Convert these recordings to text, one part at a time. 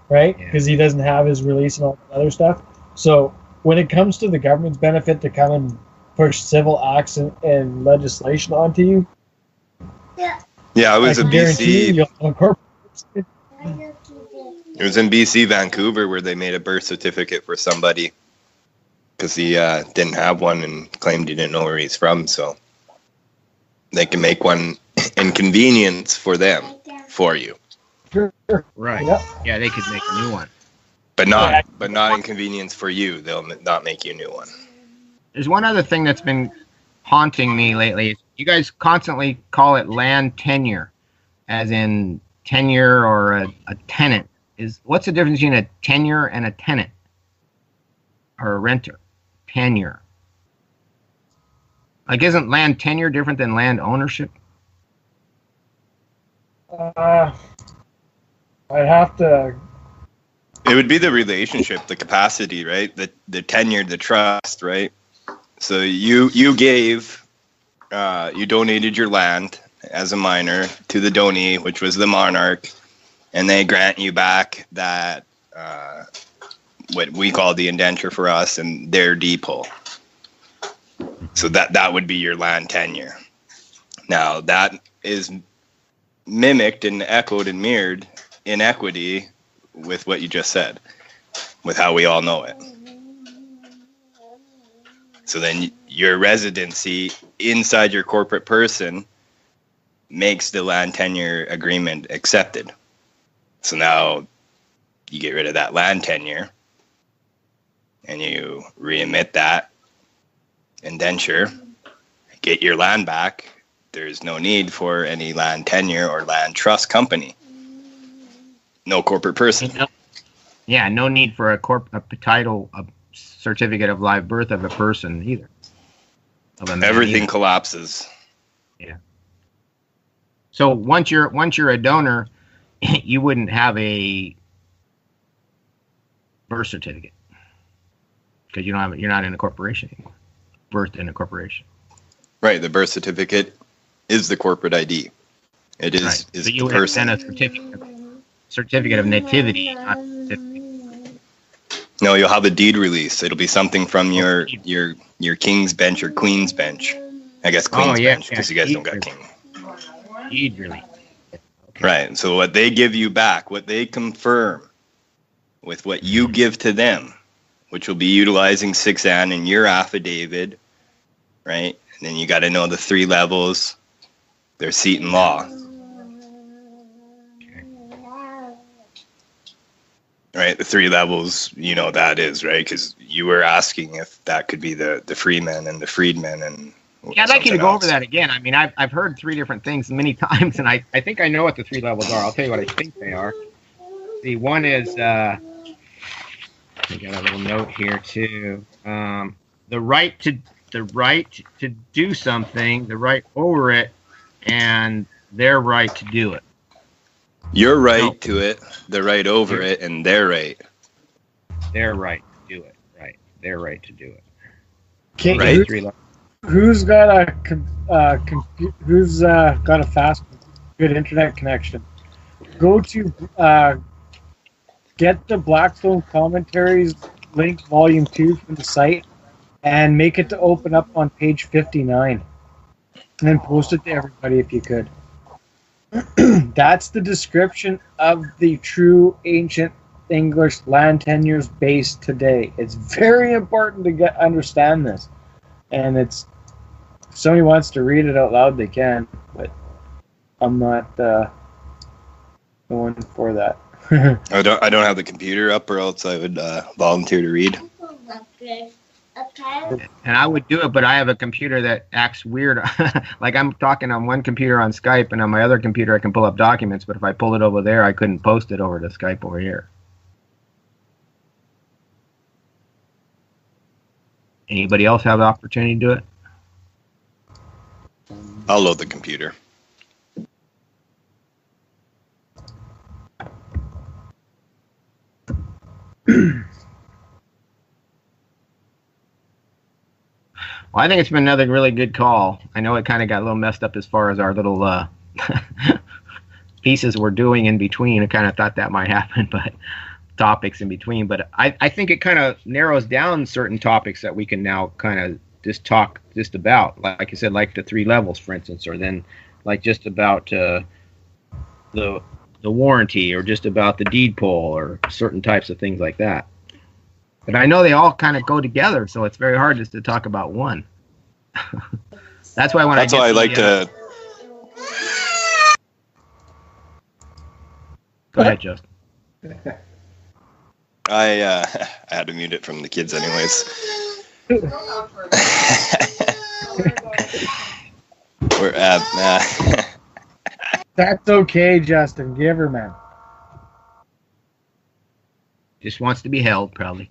right? Because he doesn't have his release and all that other stuff. So when it comes to the government's benefit to come and push civil acts and legislation onto you, yeah, I was in BC. It was in BC, Vancouver, where they made a birth certificate for somebody because he didn't have one and claimed he didn't know where he's from. So they can make one inconvenience for them for you. Right. Yep. Yeah, they could make a new one. But not inconvenience for you. They'll not make you a new one. There's one other thing that's been haunting me lately. You guys constantly call it land tenure, as in tenure or a tenant. What's the difference between a tenure and a tenant or a renter? Tenure. Like, isn't land tenure different than land ownership? I'd have to. It would be the relationship, the capacity, right? The tenure, the trust, right? So you donated your land as a minor to the donee, which was the monarch, and they grant you back that what we call the indenture for us and their depot. So that would be your land tenure. Now that is mimicked and echoed and mirrored in equity with what you just said, with how we all know it. So then your residency inside your corporate person makes the land tenure agreement accepted. So now you get rid of that land tenure and you re-emit that indenture, get your land back. There's no need for any land tenure or land trust company. No corporate person. Yeah, no need for a title, a certificate of live birth of a person either. Everything collapses. Yeah. So once you're a donor, you wouldn't have a birth certificate because you're not in a corporation anymore. Birthed in a corporation. Right. The birth certificate is the corporate ID. It is right. is so you the would person. Have sent a certificate of nativity, not certificate. No, you'll have a deed release. It'll be something from your king's bench or queen's bench. I guess queen's bench because you guys don't got king. Deed release. Okay. Right. So what they give you back, what they confirm with what you give to them, which will be utilizing 6N in your affidavit, right? And then you got to know the 3 levels, their seat in law. Right, the 3 levels, you know that is, right? Because you were asking if that could be the freemen and the freedmen and yeah, I'd like you to go over that again. I mean, I've heard 3 different things many times, and I think I know what the 3 levels are. I'll tell you what I think they are. The one is, I got a little note here too. The right to do something, the right over it, and their right to do it. Your right to it, the right over it, and their right. Their right to do it, right? Their right to do it. Okay, right. Who's got a fast, good internet connection? Go to get the Blackstone Commentaries link, Volume 2 from the site, and make it to open up on page 59, and then post it to everybody if you could. That's the description of the true ancient English land tenures base today. It's very important to understand this, and if somebody wants to read it out loud, they can, but I'm not the one for that. I don't have the computer up, or else I would volunteer to read. And I would do it, but I have a computer that acts weird. Like I'm talking on one computer on Skype, and on my other computer I can pull up documents, but if I pull it over there, I couldn't post it over to Skype over here. Anybody else have the opportunity to do it? I'll load the computer. Well, I think it's been another really good call. I know it kind of got a little messed up as far as our little pieces we're doing in between. I kind of thought that might happen, but topics in between. But I think it kind of narrows down certain topics that we can now kind of just talk just about. Like I said, like the 3 levels, for instance, or then like just about the warranty, or just about the deed poll, or certain types of things like that. But I know they all kind of go together, so it's very hard just to talk about one. That's why when That's why I like to. Go ahead, Justin. I had to mute it from the kids, anyways. We're at. That's okay, Justin. Give her, man. Just wants to be held, probably.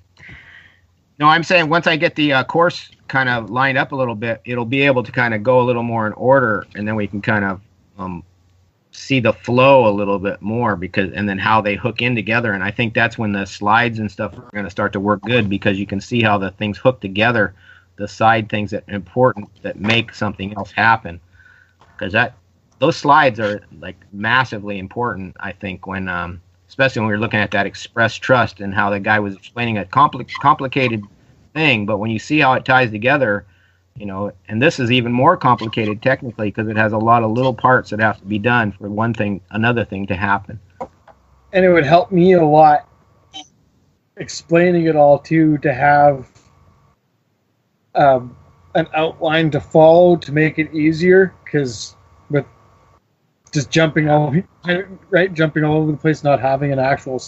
No, I'm saying once I get the course kind of lined up a little bit, it'll be able to kind of go a little more in order, and then we can kind of see the flow a little bit more, and then how they hook in together. And I think that's when the slides and stuff are going to start to work good, because you can see how the things hook together, the side things that are important that make something else happen. Because those slides are like massively important, I think, when especially when we were looking at that express trust and how the guy was explaining a complicated thing, but when you see how it ties together, you know, and this is even more complicated technically because it has a lot of little parts that have to be done for another thing to happen. And it would help me a lot explaining it all too, to have an outline to follow to make it easier, because with just jumping all over the place, not having an actual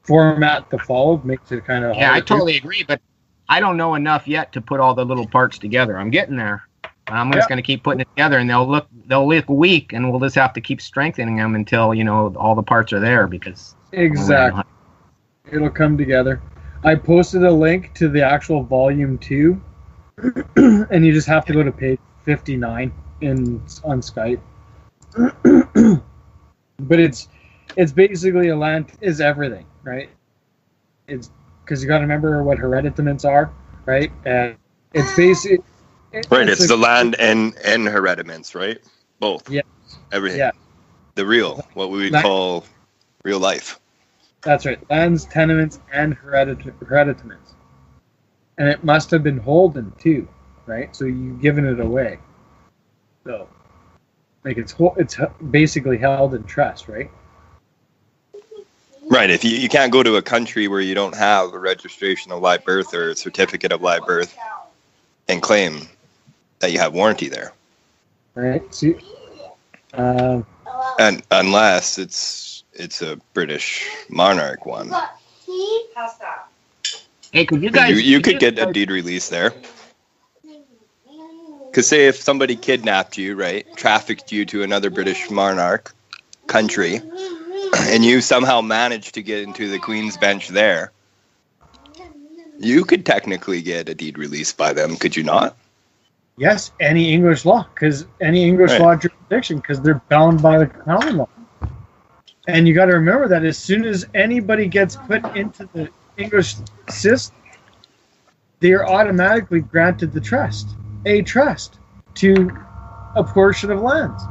format to follow makes it kind of hard. Yeah, I totally agree, but I don't know enough yet to put all the little parts together. I'm getting there. I'm just going to keep putting it together, and they'll look weak, and we'll just have to keep strengthening them until, you know, all the parts are there, because exactly it'll come together. I posted a link to the actual volume 2, and you just have to go to page 59 on Skype. But it's basically a land is everything, right? It's because you got to remember what hereditaments are, right? And it's basically It's the land and hereditaments, right? Both. Yeah. Everything. Yeah. The real, what we would call real life. That's right. Lands, tenements, and hereditaments. And it must have been holden too, right? So you've given it away. So, like it's basically held in trust, right? Right. If you can't go to a country where you don't have a registration of live birth or a certificate of live birth and claim that you have warranty there. Right. See, and unless it's a British monarch one. Hey, could you guys? You could get a deed release there. Because say if somebody kidnapped you, right, trafficked you to another British monarch country, and you somehow managed to get into the Queen's Bench there, you could technically get a deed release by them, could you not? Yes, any English law, because any English law jurisdiction, because they're bound by the common law. And you got to remember that as soon as anybody gets put into the English system, they are automatically granted the trust to a portion of lands.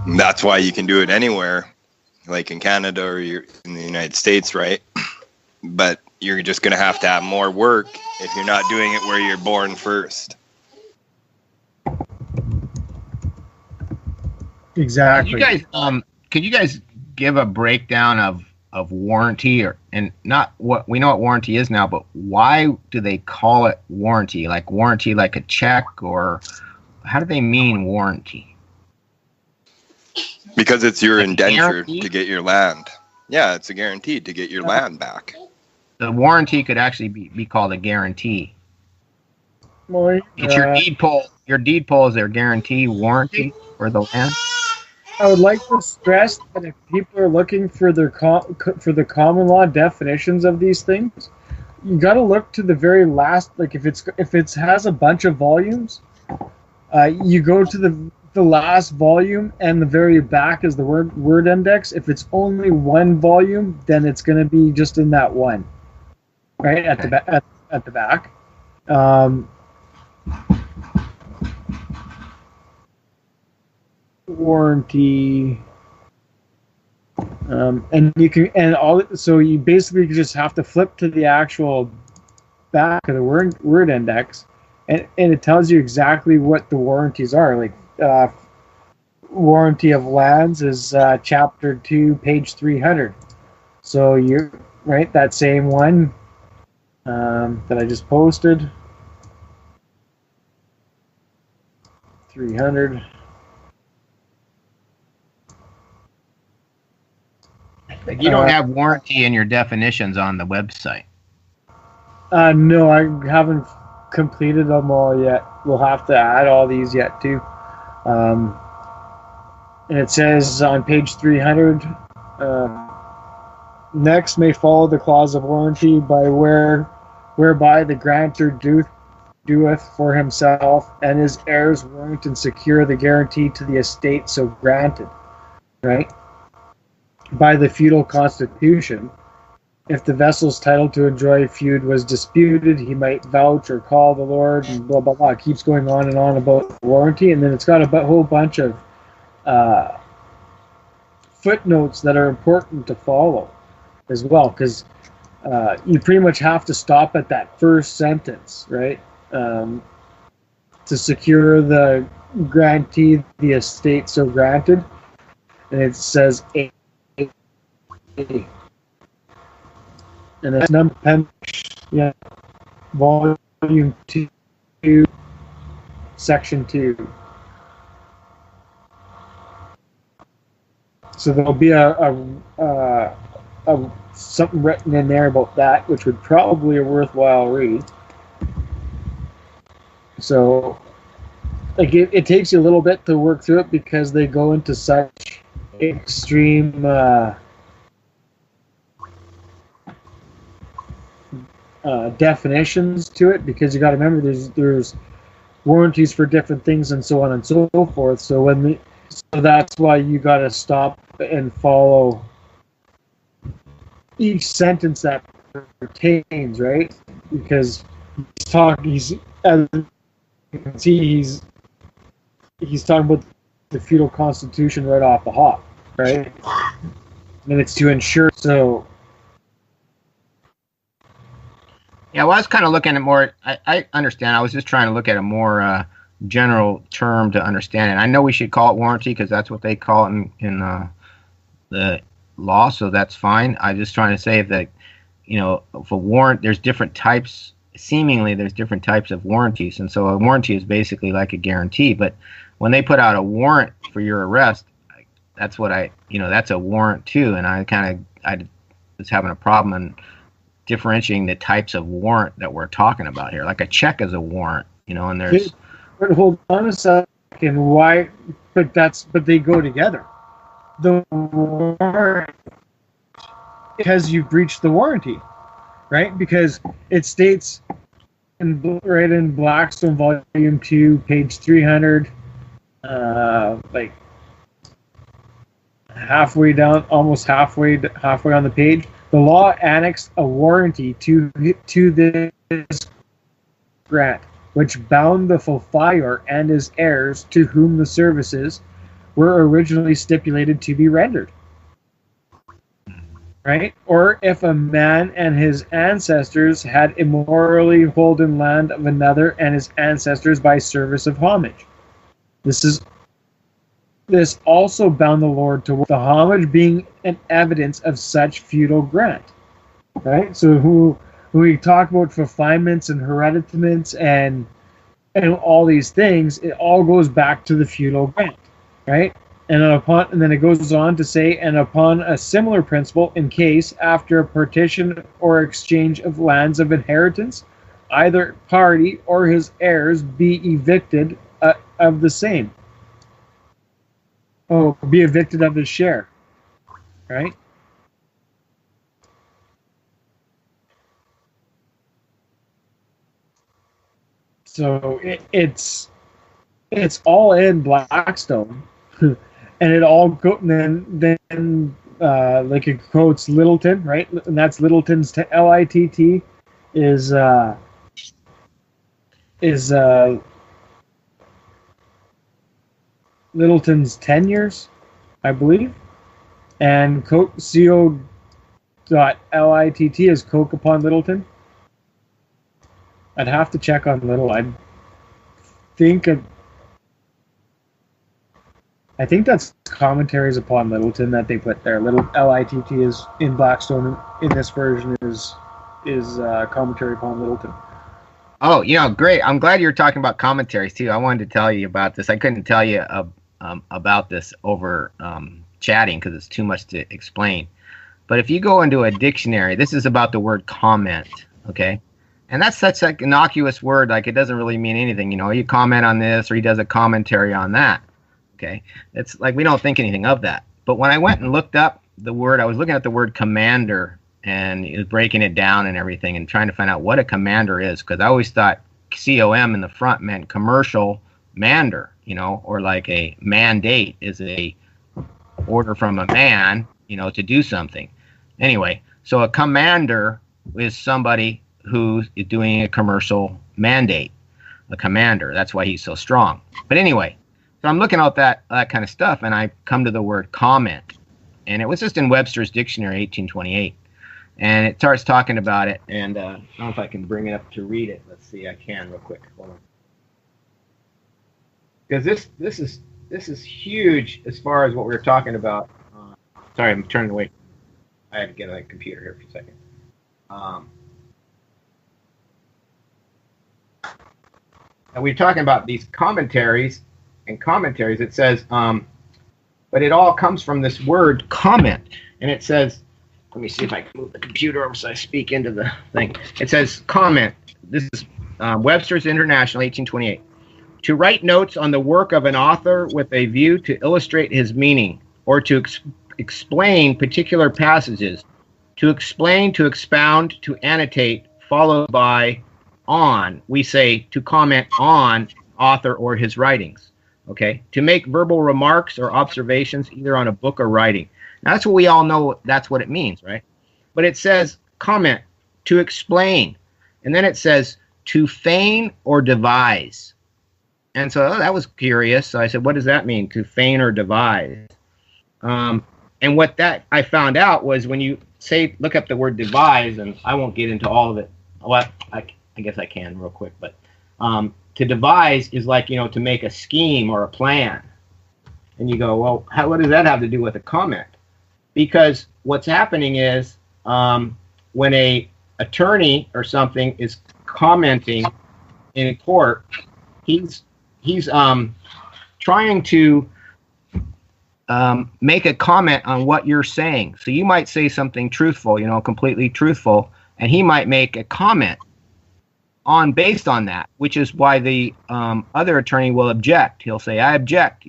And that's why you can do it anywhere, like in Canada or you're in the United States, right? But you're just going to have more work if you're not doing it where you're born first. Exactly. Could you guys give a breakdown of warranty, and not what we know what warranty is now, but why do they call it warranty? Like warranty, like a check, or how do they mean warranty? Because it's your indenture guarantee? to get your land. Yeah, it's a guarantee to get your land back. The warranty could actually be called a guarantee. Well, It's your deed poll. Your deed poll is their guarantee warranty for the land. I would like to stress that if people are looking for for the common law definitions of these things, you got to look to the very last. Like if it has a bunch of volumes, you go to the last volume, and the very back is the word index. If it's only one volume, then it's going to be just in that one, right at the back. warranty. And you can, and all, so you basically just have to flip to the actual back of the word index, and it tells you exactly what the warranties are. Like, warranty of lands is chapter 2, page 300. So you, right, that same one that I just posted, 300. Like, you don't have warranty in your definitions on the website. No, I haven't completed them all yet. We'll have to add all these yet too. And it says on page 300, next may follow the clause of warranty whereby the grantor doeth for himself and his heirs warrant and secure the guarantee to the estate so granted. Right? By the feudal constitution, if the vessel's title to enjoy feud was disputed, he might vouch or call the lord, and blah blah blah. It keeps going on and on about warranty, and then it's got a whole bunch of footnotes that are important to follow as well, because you pretty much have to stop at that first sentence, right? To secure the grantee, the estate so granted, and it says A. And it's number 10, yeah, volume 2, section 2. So there'll be a something written in there about that, which would probably be a worthwhile read. So, like, it takes you a little bit to work through it because they go into such extreme definitions to it, because you got to remember there's warranties for different things and so on and so forth. So so that's why you got to stop and follow each sentence that pertains, right? Because he's as you can see, he's talking about the feudal constitution right off the hop, right? And it's to ensure so. Yeah, well, I was kind of looking at more. I understand. I was just trying to look at a more general term to understand it. I know we should call it warranty because that's what they call it in the law, so that's fine. I'm just trying to say that, for warrant, there's different types. Seemingly, there's different types of warranties, and so a warranty is basically like a guarantee. But when they put out a warrant for your arrest, that's what that's a warrant too. And I was having a problem in differentiating the types of warrant that we're talking about here. Like a check is a warrant, and there's. But hold on a second. Why? But they go together. The warrant, because you breached the warranty, right? Because it states right in Blackstone Volume 2, page 300, like halfway down, almost halfway on the page. The law annexed a warranty to this grant, which bound the fulfier and his heirs to whom the services were originally stipulated to be rendered. Right? Or if a man and his ancestors had immorally holden land of another and his ancestors by service of homage. This also bound the lord to the homage being an evidence of such feudal grant. Right? So when we talk about fulfillments and hereditaments and all these things, it all goes back to the feudal grant. Right? And then it goes on to say, and upon a similar principle, in case, after a partition or exchange of lands of inheritance, either party or his heirs be evicted of the same. Oh, be evicted of his share. Right? So it's all in Blackstone. And it all then like it quotes Littleton, right? And that's Littleton's LITT is Littleton's 10 years, I believe. And co.litt is Coke upon Littleton. I'd have to check on Little. I think that's commentaries upon Littleton that they put there. Little LITT is in Blackstone in this version is commentary upon Littleton. Oh, great. I'm glad you're talking about commentaries too. I wanted to tell you about this. I couldn't tell you about this over chatting because it's too much to explain. But if you go into a dictionary, this is about the word comment, okay? And that's such an innocuous word, like it doesn't really mean anything. You comment on this, or he does a commentary on that, okay? It's like we don't think anything of that. But when I went and looked up the word, I was looking at the word commander, and it was breaking it down and everything and trying to find out what a commander is, because I always thought COM in the front meant commercial mander, or like a mandate is a order from a man, to do something. Anyway, so a commander is somebody who is doing a commercial mandate, a commander. That's why he's so strong. But anyway, so I'm looking at that kind of stuff, and I come to the word comment, and it was just in Webster's Dictionary, 1828, and it starts talking about it. And I don't know if I can bring it up to read it. Let's see, I can real quick. Hold on, because this is huge as far as what we were talking about. Sorry, I'm turning away. I had to get a computer here for a second. And we're talking about these commentaries. It says, but it all comes from this word comment. And it says, let me see if I can move the computer over so I speak into the thing. It says comment. This is Webster's International, 1828. To write notes on the work of an author with a view to illustrate his meaning, or to explain particular passages, to explain, to expound, to annotate, followed by on. We say to comment on author or his writings, okay? To make verbal remarks or observations either on a book or writing. Now, that's what we all know, that's what it means, right? But it says comment, to explain, and then it says to feign or devise. And so that was curious. So I said, what does that mean, to feign or devise? And what that I found out was when you look up the word devise, and I won't get into all of it. Well, I guess I can real quick, but to devise is like, to make a scheme or a plan. And you go, well, what does that have to do with a comment? Because what's happening is when a attorney or something is commenting in court, he's trying to make a comment on what you're saying. So you might say something truthful, completely truthful, and he might make a comment based on that, which is why the other attorney will object. He'll say, I object,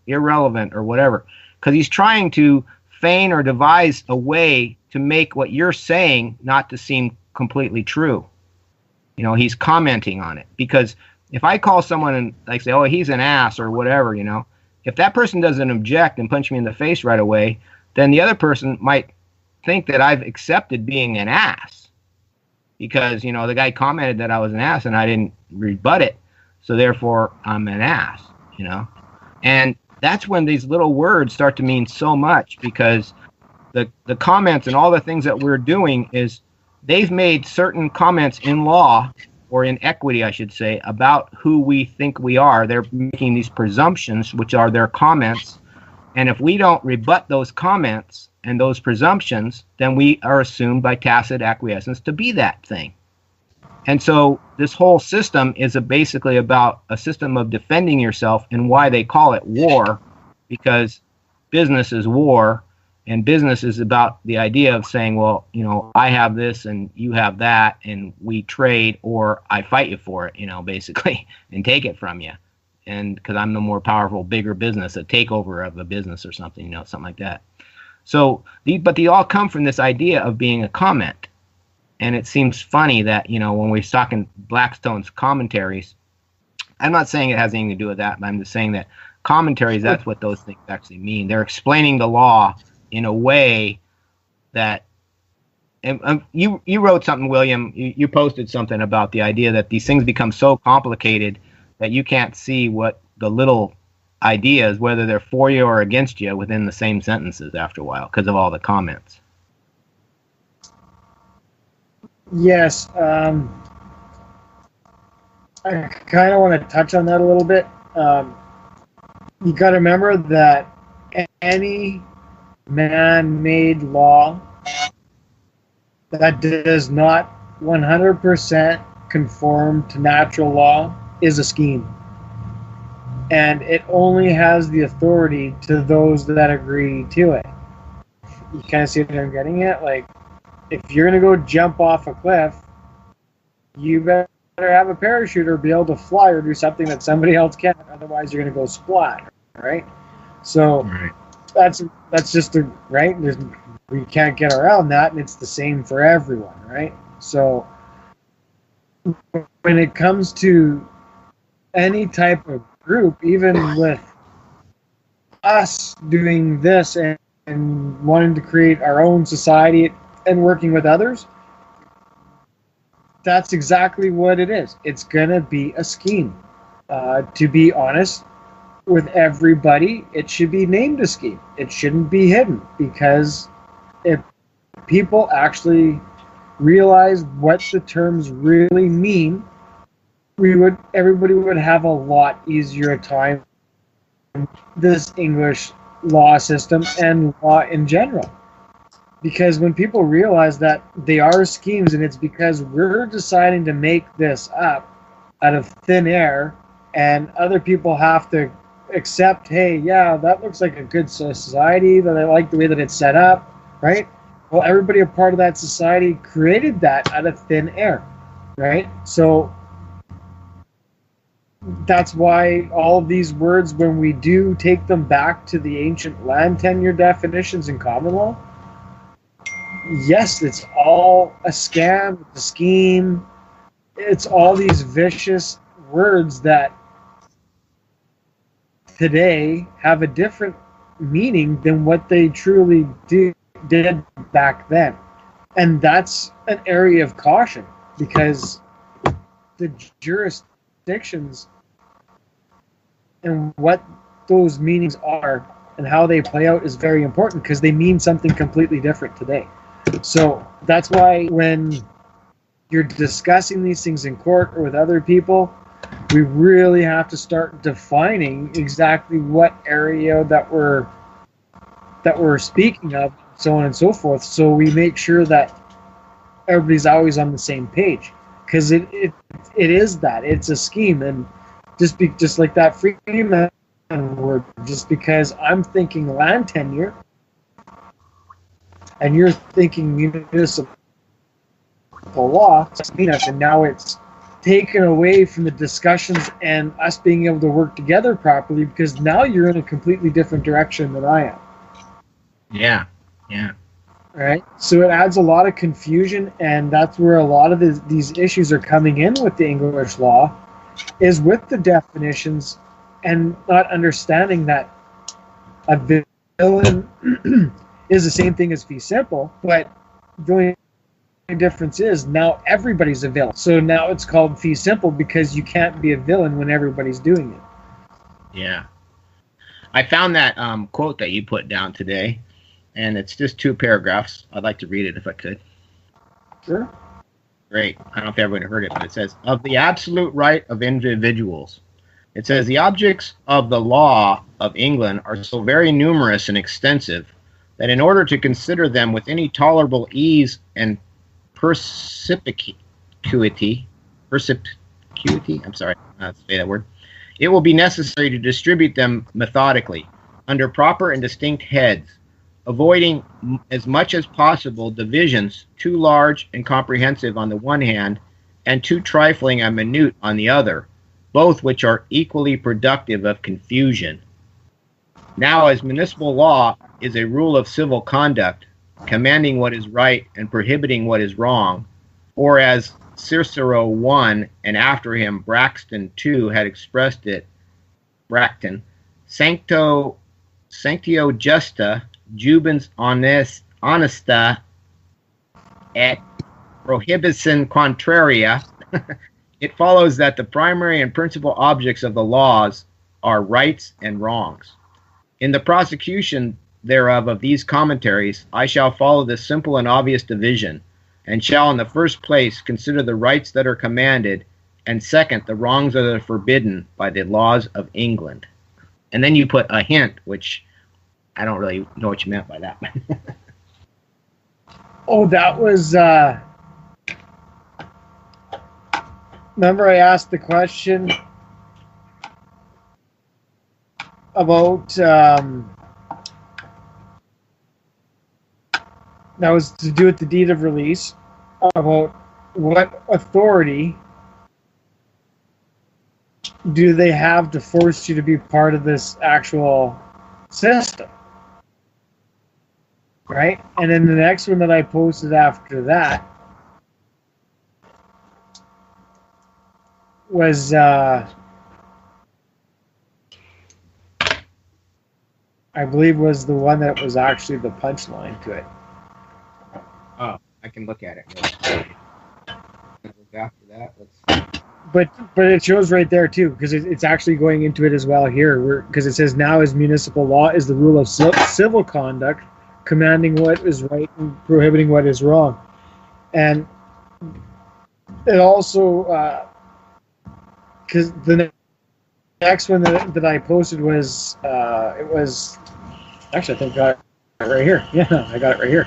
irrelevant or whatever, because he's trying to feign or devise a way to make what you're saying not to seem completely true. He's commenting on it, because if I call someone and like say, oh, he's an ass or whatever, if that person doesn't object and punch me in the face right away, then the other person might think that I've accepted being an ass because, the guy commented that I was an ass and I didn't rebut it. So therefore I'm an ass, and that's when these little words start to mean so much, because the comments and all the things that we're doing is they've made certain comments in law, or in equity, I should say, about who we think we are. They're making these presumptions, which are their comments. And if we don't rebut those comments and those presumptions, then we are assumed by tacit acquiescence to be that thing. And so this whole system is basically about a system of defending yourself, and why they call it war, because business is war. And business is about the idea of saying, well, I have this and you have that, and we trade, or I fight you for it, basically, and take it from you. And because I'm the more powerful, bigger business, a takeover of a business or something, something like that. So, but they all come from this idea of being a comment. And it seems funny that, when we're talking Blackstone's commentaries, I'm not saying it has anything to do with that, but I'm just saying that commentaries, that's what those things actually mean. They're explaining the law in a way that, and you wrote something, William, you posted something about the idea that these things become so complicated that you can't see what the little ideas, whether they're for you or against you, within the same sentences after a while because of all the comments. Yes. I kind of want to touch on that a little bit. You got to remember that any man-made law that does not 100% conform to natural law is a scheme. And it only has the authority to those that agree to it. You kind of see what I'm getting at? Like, if you're going to go jump off a cliff, you better have a parachute or be able to fly or do something that somebody else can't. Otherwise, you're going to go splat, right? So that's just the right. We can't get around that, and it's the same for everyone, right? So when it comes to any type of group, even with us doing this and wanting to create our own society and working with others, that's exactly what it is. It's going to be a scheme. To be honest with everybody, it should be named a scheme. It shouldn't be hidden, because if people actually realize what the terms really mean, everybody would have a lot easier time this English law system and law in general. Because when people realize that they are schemes, and it's because we're deciding to make this up out of thin air, and other people have to accept, hey, yeah, that looks like a good society, that I like the way that it's set up, right? Well, everybody a part of that society created that out of thin air, right? So that's why all of these words, when we do take them back to the ancient land tenure definitions in common law, yes, it's all a scam, a scheme. It's all these vicious words that today have a different meaning than what they truly did back then. And that's an area of caution, because the jurisdictions and what those meanings are and how they play out is very important, because they mean something completely different today. So that's why when you're discussing these things in court or with other people, we really have to start defining exactly what area that we're speaking of, so on and so forth, so we make sure that everybody's always on the same page. Because it is that. It's a scheme. And just like that Freeman word, just because I'm thinking land tenure and you're thinking municipal law, and now it's taken away from the discussions and us being able to work together properly, because now you're in a completely different direction than I am. Yeah. All right. So it adds a lot of confusion, and that's where a lot of these issues are coming in with the English law, is with the definitions and not understanding that a villain is the same thing as fee simple, but the only difference is now everybody's a villain. So now it's called fee simple, because you can't be a villain when everybody's doing it. Yeah. I found that quote that you put down today, and it's just 2 paragraphs. I'd like to read it if I could. Sure. Great. I don't know if everyone heard it, but it says, of the absolute right of individuals. It says, the objects of the law of England are so very numerous and extensive that in order to consider them with any tolerable ease and perspicuity, I'm sorry, let's say that word, it will be necessary to distribute them methodically under proper and distinct heads, avoiding as much as possible divisions too large and comprehensive on the one hand, and too trifling and minute on the other, both which are equally productive of confusion. Now, as municipal law is a rule of civil conduct, commanding what is right and prohibiting what is wrong, or as Cicero I and after him Braxton II had expressed it, Bracton, sanctio justa jubens honesta et prohibition contraria, it follows that the primary and principal objects of the laws are rights and wrongs. In the prosecution thereof of these commentaries, I shall follow this simple and obvious division, and shall in the first place consider the rights that are commanded, and second, the wrongs that are forbidden by the laws of England. And then you put a hint, which I don't really know what you meant by that. Oh, that was... remember I asked the question about... that was to do with the deed of release, about what authority do they have to force you to be part of this actual system, right? And then the next one that I posted after that was I believe was the one that was actually the punchline to it. Oh, I can look at it. After that, let's... But it shows right there too, because it's actually going into it as well here, because it says now as municipal law is the rule of civil conduct, commanding what is right and prohibiting what is wrong. And it also, because the next one that I posted was, it was, actually I think I got it right here. Yeah, I got it right here.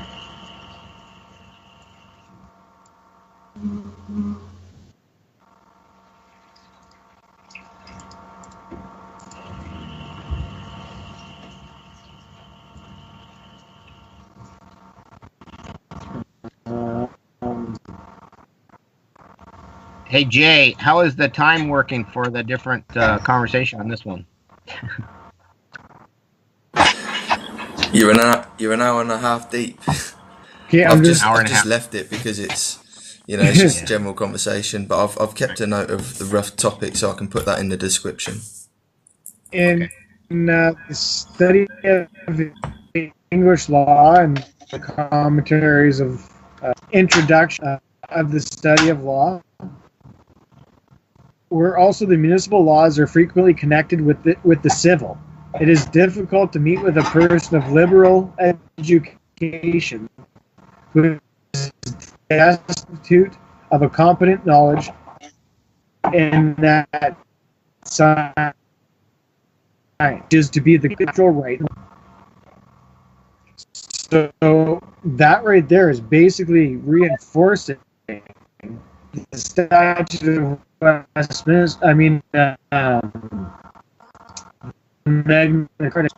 Hey Jay, how is the time working for the different conversation on this one? You're an hour and a half deep. Yeah, I've just half. left it because it's it's just general conversation. But I've kept a note of the rough topic so I can put that in the description. In the study of English law and the commentaries of introduction of the study of law, where also the municipal laws are frequently connected with the civil. It is difficult to meet with a person of liberal education who is destitute of a competent knowledge in that science is to be the control right. So that right there is basically reinforcing the statute of Westminster. I mean, Magna Carta